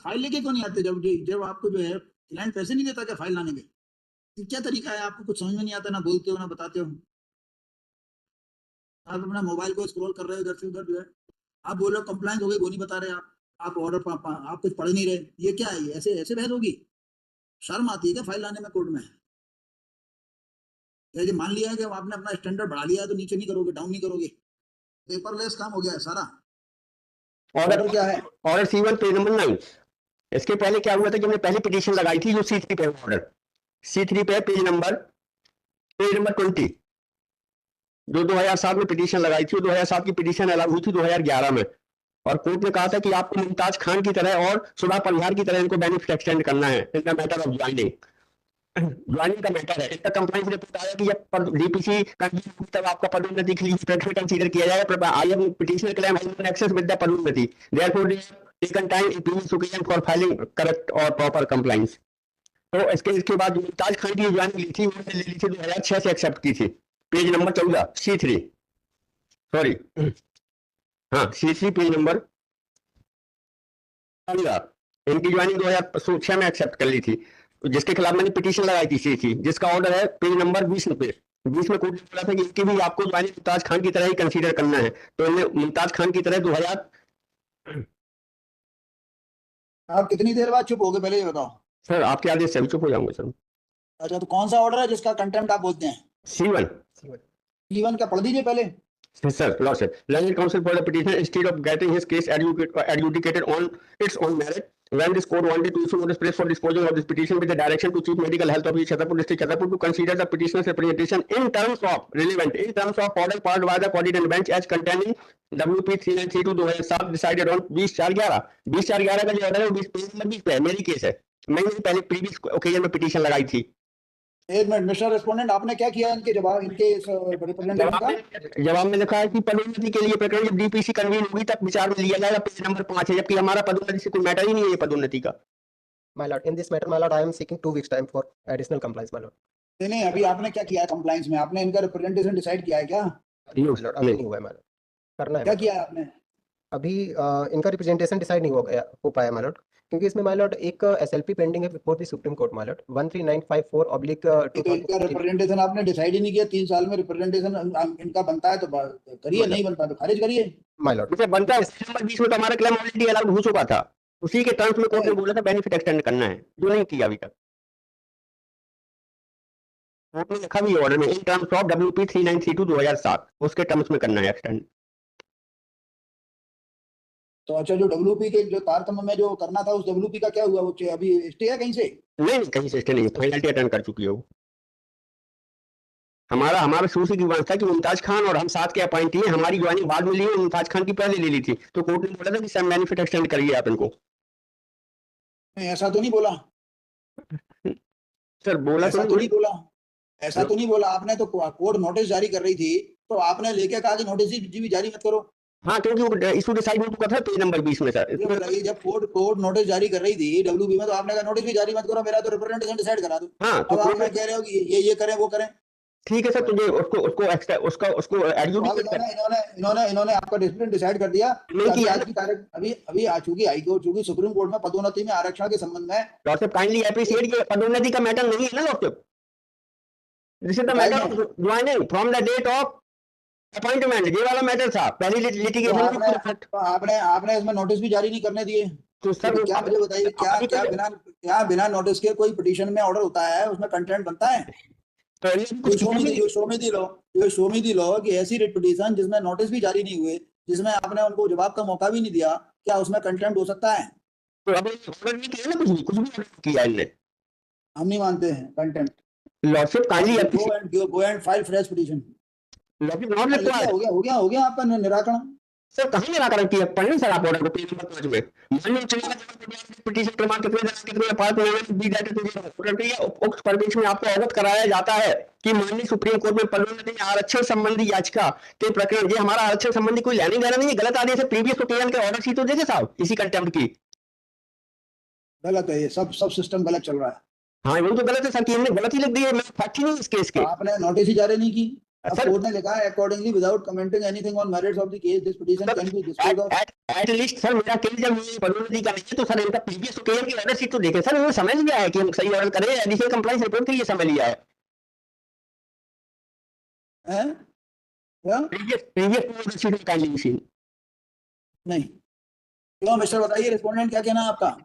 File लेके क्यों नहीं आते? जब आपको जो है क्लाइंट पैसे नहीं देता क्या फाइल लाने के? ये क्या तरीका है? आपको कुछ समझ में नहीं आता, ना बोलते हो ना बताते हो। आप अपना मोबाइल को स्क्रॉल कर रहे हो इधर से उधर जो है, आप बोल रहे हो कंप्लाइंस हो गई, वो नहीं बता रहे आप ऑर्डर आप कुछ पढ़ नहीं रहे। ये क्या है? ऐसे ऐसे बहस होगी? शर्म आती है क्या फाइल लाने में कोर्ट में? ये मान लिया है कि आपने अपना स्टैंडर्ड बढ़ा लिया है तो नीचे नहीं करोगे, डाउन नहीं करोगे। पेपरलेस काम हो गया है सारा। ऑर्डर क्या है? Order C1 page number 9। इसके पहले क्या हुआ था कि हमने पहली पिटीशन लगाई थी जो C3 पे ऑर्डर, C3 पे पेज नंबर 20 जो 2007 में पिटीशन लगाई थी। 2007 की पिटीशन अलाउ हुई थी 2011 में, और कोर्ट ने कहा था कि आपको मुमताज खान की तरह और सुधा परिहार की तरह इनको बेनिफिट एक्सटेंड करना है in the matter of joining. Joining का मैटर है। इसका कंप्लाइंस रिपोर्ट आया कि जब डीपीसी तब आपका पदोन्नति के लिए कंसीडर किया जाएगा। I have petitioner claim has been access with the पदोन्नति, therefore they taken time in previous occasion for filing correct और प्रॉपर कंप्लाइंस। तो इसके बाद मुमताज खान की ज्वाइनिंग ली थी, उन्होंने ले ली थी 2006 से एक्सेप्ट की थी। पेज नंबर 14 C3, सॉरी हाँ C3 पेज नंबर 14, इनकी ज्वाइनिंग 2006 में एक्सेप्ट कर ली थी, जिसके खिलाफ मैंने पिटीशन लगाई थी C3, जिसका ऑर्डर है पेज नंबर 20 पे। 20 में कोर्ट ने बोला था कि इसकी भी आपको ज्वाइनिंग मुमताज खान की तरह ही कंसीडर करना है। तो इन्हें मुमताज खान की तरह 2000। आप कितनी देर बाद चुप हो गए पहले ये बताओ? सर आपके आदेश से भी चुप हो जाऊंगा सर। अच्छा, तो कौन सा ऑर्डर है जिसका कंटेम्प्ट आप बोलते हैं? C1 T1 का पढ़ दीजिए पहले। Sir, Lordship, learned counsel for the petitioner instead of getting his case adjudicated on its own merit, when this court wanted to issue notice press for disposing of this petition with the direction to Chief Medical Health Officer Chhatarpur District Chhatarpur to consider the petitioner's representation in terms of relevant, in terms of order passed by the coordinated bench as containing WP 3932 2007 decided on 20/4/11। 20/4/11 का जो order है वो 20 पे है, मेरी case है। मैंने पहले प्रीवियस ओकेजन में पिटीशन लगाई थी। एक मिनट मिस्टर रेस्पोंडेंट, आपने क्या किया इनके जवाब, इनके रिप्रेजेंटेशन का? जवाब में लिखा है कि पदोन्नति के लिए प्रकरण जब डीपीसी कन्वीन होगी तब विचार में लिया जाएगा, पेज नंबर 5 है, जबकि हमारा पदोन्नति से कोई मैटर ही नहीं है ये पदोन्नति का। My lord, in this matter, my lord, I am seeking 2 weeks time for additional compliance, my lord. नहीं, अभी आपने क्या किया है कंप्लाइंस में? आपने इनका रिप्रेजेंटेशन डिसाइड किया है क्या? My lord, अभी नहीं हुआ है, my lord. करना है। क्या किया है आपने? अभी इनका रिप्रेजेंटेशन डिसाइड नहीं हो पाया my lord, क्योंकि इसमें my lord एक एसएलपी पेंडिंग है before the supreme court my lord 13954/2000। तो इनका रिप्रेजेंटेशन आपने डिसाइड ही नहीं किया। 3 साल में रिप्रेजेंटेशन इनका बनता है तो करिए, नहीं बनता तो खारिज करिए। my lord, इसे बनता है। नंबर 20 में तो हमारा क्लेम ऑलरेडी अलाउड हो चुका था, उसी के टर्म्स में कोर्ट ने बोला था बेनिफिट एक्सटेंड करना है, जो नहीं किया अभी तक। कोर्ट ने लिखा भी ऑर्डर में इन टर्म्स ऑफ WP 3932 2007, उसके टर्म्स में करना है एक्सटेंड। तो अच्छा, जो WP के जो तारतम्य में जो करना था उस WP का क्या हुआ? वो अभी स्टे है कहीं से? नहीं, कहीं से स्टे नहीं, फाइनलिटी अटेंड कर चुकी है वो। हमारा शुरू से विवाद था कि मुमताज खान और हम साथ के अपॉइंटी हैं, हमारी ज्वाइनिंग बाद में ली, मुमताज खान की पहले ले ली थी, तो कोर्ट ने बोला था कि सम बेनिफिट एक्सटेंड करिए आप इनको। नहीं, ऐसा तो नहीं बोला सर, बोला ऐसा तो नहीं बोला, ऐसा तो नहीं बोला आपने। तो कोर्ट नोटिस जारी कर रही थी तो आपने लेके कहा कि नोटिस भी जारी मत करो। हाँ, क्योंकि इशू डिसाइड हो चुका था पेज नंबर 20 में सर। ये बताइए, जब कोर्ट नोटिस जारी कर रही थी WP में, तो आपने कहा नोटिस भी जारी मत करो, मेरा तो रिप्रेजेंटेशन डिसाइड करा दो। हाँ, तो अब आप कह रहे हो कि ये करें वो करें। ठीक है सर, तुझे उसको एडजुडिकेट कर। इन्होंने आपका डिसिप्लिन डिसाइड कर दिया कि आज की तारीख अभी आ चुकी हाईकोर्ट, चूंकि सुप्रीम कोर्ट में पदोन्नति में आरक्षण के संबंध में। लॉर्डशिप काइंडली अप्रिशिएट कि पदोन्नति का मैटर नहीं है ना lordship, this is the matter of joining from the date of appointment. ये वाला मैटर था पहली लिटिगेशन में। आपने इसमें नोटिस भी जारी नहीं करने दिए। तो सर क्या मुझे बताइए, क्या बिना नोटिस के कोई पिटीशन में ऑर्डर होता है, उसमें कंटेंट बनता है? तो शो मी दी लॉ कि ऐसी रिट पिटीशन जिसमें नोटिस भी जारी नहीं हुए, जिसमें आपने उनको जवाब का मौका भी नहीं दिया, क्या उसमें कंटेम्प्ट हो सकता है? तो अभी ऑर्डर नहीं किया ना, कुछ भी किया इन्होंने। हम नहीं मानते हैं contempt. Lordship kindly go and file fresh petition. Lordship not required. हो गया आपका निराकरण। सर कहाँ निराकरण किया? पढ़िए सर आप ऑर्डर को पेज नंबर 5 में। माननीय उच्च न्यायालय पिटीशन क्रमांक कितने पार्ट में दी जाती है, उक्त प्रदेश में आपको अवगत कराया जाता है कि माननीय सुप्रीम कोर्ट में पदोन्नति में आरक्षण संबंधी याचिका के प्रकरण, ये हमारा आरक्षण संबंधी कोई लेने देना नहीं है, गलत आदेश है। प्रीवियस ओकेजन के ऑर्डर शीट तो देखे साहब, इसी कंटेम्प्ट की। गलत है ये, सब सिस्टम गलत चल रहा है। हाँ, वो तो गलत है सर, कि हमने गलत ही लिख दी है, मैं फैक्ट ही नहीं इस केस के। आपने नोटिस ही जारी नहीं की, अब सर कोर्ट ने लिखा है accordingly without commenting anything on merits of the case this petition can be disposed of. At least sir मेरा केस जब ये पदोन्नति का नहीं है तो सर इनका प्रीवियस ओकेजन की ऑर्डर शीट तो देखें सर, उन्होंने समझ लिया है कि हम सही ऑर्डर करें, एडिशनल कंप्लायंस रिपोर्ट के लिए समय लिया है। हैं क्या प्रीवियस ऑर्डर शीट में काइंडली सी नहीं क्यों मिस्टर बताइए रिस्पोंडेंट क्या कहना है आपका।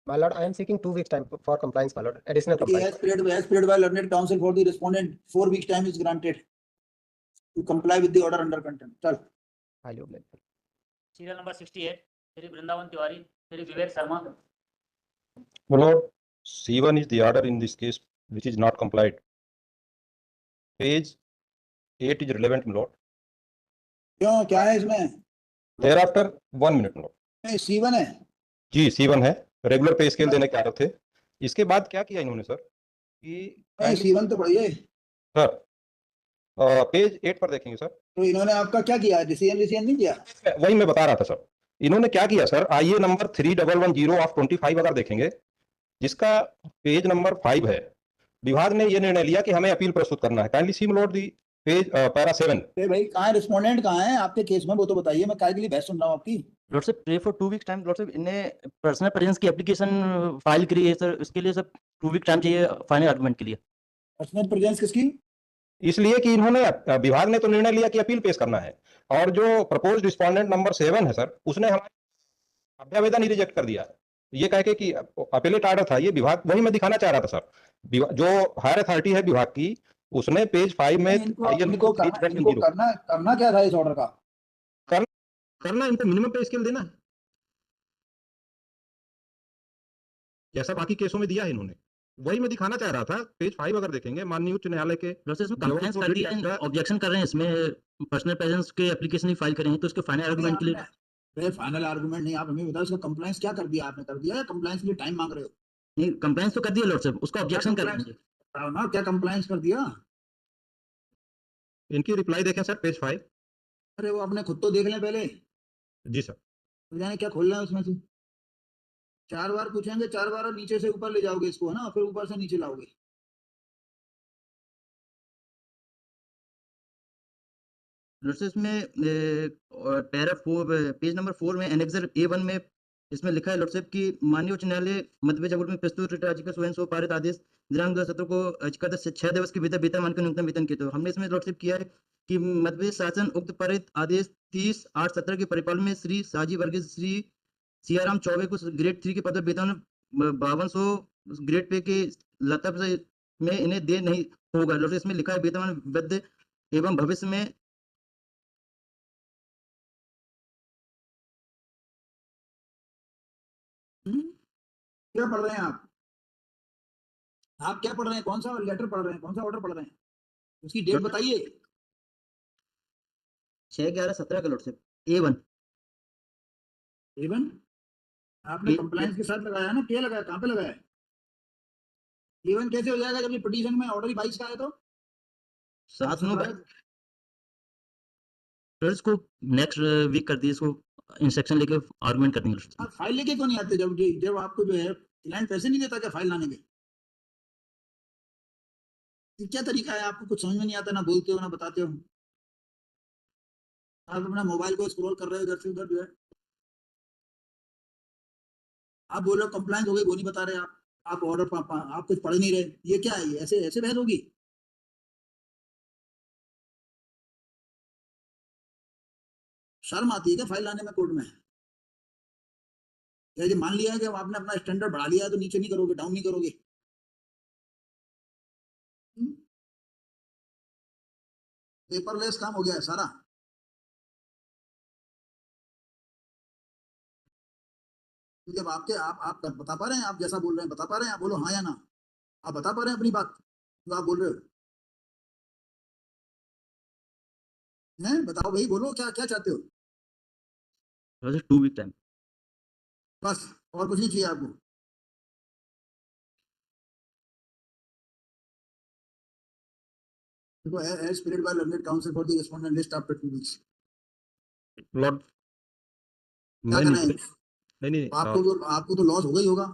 My lord, I am seeking 2 weeks time for compliance, my lord. Additional compliance. As paid by learned counsel for the respondent 4 weeks time is granted to comply with the order under contempt। चल Highly obliged. Serial number 68 Shri Vrindavan Tiwari, Shri Vivek Sharma. My lord, C1 is the order in this case which is not complied. Page 8 is relevant, my lord. क्यों क्या है इसमें। Thereafter 1 minute, my lord. नहीं C1 है। जी C1 है, regular पे scale देने के आर्डर थे। इसके बाद क्या किया इन्होंने सर कि नहीं C1 तो पढ़िए सर पेज 8 पर देखेंगे सर। तो इन्होंने आपका क्या किया, डिसीजन नहीं किया। वही मैं बता रहा था सर, इन्होंने क्या किया सर, आइए नंबर 3110 ऑफ 25 अगर देखेंगे, जिसका पेज नंबर 5 है, विभाग ने यह निर्णय लिया कि हमें अपील प्रस्तुत करना है। काइंडली सी लॉर्ड दी पेज पैरा 7। भाई कहाँ है रिस्पोंडेंट, कहाँ है आपके केस में, वो तो बताइए, मैं काय के लिए बहस सुन रहा हूँ आपकी। Lordship pray for 2 weeks time. Lordship इन्हें पर्सनल प्रेजेंस की एप्लीकेशन फाइल करी है सर, इसके लिए सर 2 वीक टाइम चाहिए फाइनल आर्गुमेंट के लिए। पर्सनल प्रेजेंस किसकी। इसलिए कि इन्होंने विभाग ने तो निर्णय लिया कि अपील पेश करना है, और जो प्रपोज्ड रिस्पोंडेंट नंबर 7 है सर, उसने हमारा अभ्यावेदन ही रिजेक्ट कर दिया, ये कह के कि अपीलेट ऑर्डर था ये विभाग, वही मैं दिखाना चाह रहा था सर। जो हायर अथॉरिटी है विभाग की, उसने पेज 5 में इनको करना क्या था इस ऑर्डर का। करना इनको मिनिमम पे स्केल देना है, जैसा बाकी केसों में दिया है इन्होंने, वही मैं दिखाना चाह रहा था। पेज 5 अगर देखेंगे, माननीय उच्च न्यायालय के कंप्लेंट्स कर दिया है, ऑब्जेक्शन कर रहे हैं इसमें, पर्सनल प्रेजेंस के एप्लीकेशन ही फाइल करें हैं, तो इसके फाइनल आर्गुमेंट के लिए फाइनल आर्गुमेंट नहीं, आप हमें बताओ इसका कंप्लायंस क्या कर दिया आपने, कर दिया या कंप्लायंस के लिए टाइम मांग रहे हो। नहीं, कंप्लेंट्स तो कर दिया लॉर्डशिप, उसका ऑब्जेक्शन कर रहे हैं ना, क्या कंप्लायंस कर दिया। इनकी रिप्लाई देखें सर पेज 5। अरे वो आपने खुद तो देख लें पहले। जी सर। तो जाने क्या खोलना है उसमें से, 4 बार पूछेंगे, 4 बार और नीचे से ऊपर ले जाओगे इसको, है ना, फिर ऊपर से नीचे लाओगे। लॉर्डशिप में पैरा 4 पेज नंबर 4 में एनेक्सर A1 में इसमें लिखा है लॉर्डशिप की माननीय उच्च न्यायालय मध्य प्रदेश हाईकोर्ट में प्रस्तुत रिट याचिका स्वयं सो पारित आदेश दिनांक 2017 को याचिका 6 दिवस के भीतर वेतनमान के न्यूनतम वेतन के, तो हमने इसमें लॉर्डशिप किया है कि मध्य प्रदेश शासन उक्त पारित आदेश 30/8/17 के परिपालन में श्री साजी वर्गीय श्री सियाराम चौबे को ग्रेड 3 के पद पर वेतन 5200 ग्रेड पे के लतब में इन्हें दे नहीं होगा। लॉर्डशिप इसमें लिखा है वेतनमान वृद्ध एवं भविष्य में क्या पढ़ रहे हैं आप क्या पढ़ रहे हैं, कौन सा लेटर पढ़ रहे हैं, कौन सा ऑर्डर पढ़ रहे हैं, उसकी डेट बताइए। 6/11/17 का लॉर्डशिप A1 आपने कंप्लायंस के साथ लगाया ना, क्या लगाया, कहाँ पे लगाया। A1 कैसे हो जाएगा जब ये पिटीशन में ऑर्डर ही 22 का है, तो 7/9 को नेक्स्ट वीक कर दिए, इसको इंस्ट्रक्शन लेके आर्गुमेंट करनी है। आप फाइल लेके क्यों नहीं आते, जब आपको जो है क्लाइंट पैसे नहीं देता क्या फाइल लाने के। ये क्या तरीका है, आपको कुछ समझ में नहीं आता, ना बोलते हो ना बताते हो, आप अपना मोबाइल को स्क्रॉल कर रहे हो इधर से उधर, जो है आप बोल रहे हो कंप्लायंस हो गई, वो नहीं बता रहे आप ऑर्डर आप कुछ पढ़ नहीं रहे, ये क्या है, ये ऐसे बहस होगी। शर्म आती है क्या फाइल लाने में कोर्ट में। ये मान लिया है कि आपने अपना स्टैंडर्ड बढ़ा लिया है तो नीचे नहीं करोगे, डाउन नहीं करोगे। पेपरलेस काम हो गया है सारा। जब आप बता पा रहे हैं, आप जैसा बोल रहे हैं बता पा रहे हैं, आप बोलो हाँ या ना, आप बता पा रहे हैं अपनी बात जो आप बोल रहे हो, नहीं बताओ भाई, बोलो क्या क्या चाहते हो। 2 वीक टाइम बस, और कुछ नहीं चाहिए आपको। देखो as stated by learned counsel for the respondent list after 2 weeks। Lord क्या करना है, नहीं आपको तो लॉस हो गई होगा,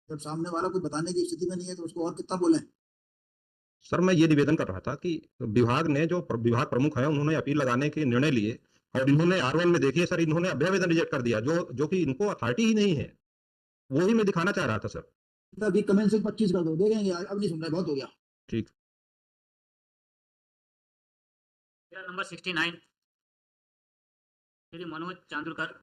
जब सामने वाला कुछ बताने की स्थिति में नहीं है तो उसको और कितना बोले। सर मैं ये निवेदन कर रहा था कि विभाग ने जो विभाग प्रमुख है उन्होंने अपील लगाने के निर्णय लिए और इन्होंने R1 में देखिए सर इन्होंने अभ्यावेदन रिजेक्ट कर दिया जो कि इनको अथॉरिटी ही नहीं है, वो ही मैं दिखाना चाह रहा था सर। अभी कमेंट से 25 कर दो, देखेंगे अब नहीं सुन रहे, बहुत हो गया। ठीक। नंबर 69 श्री मनोज चांदुरकर।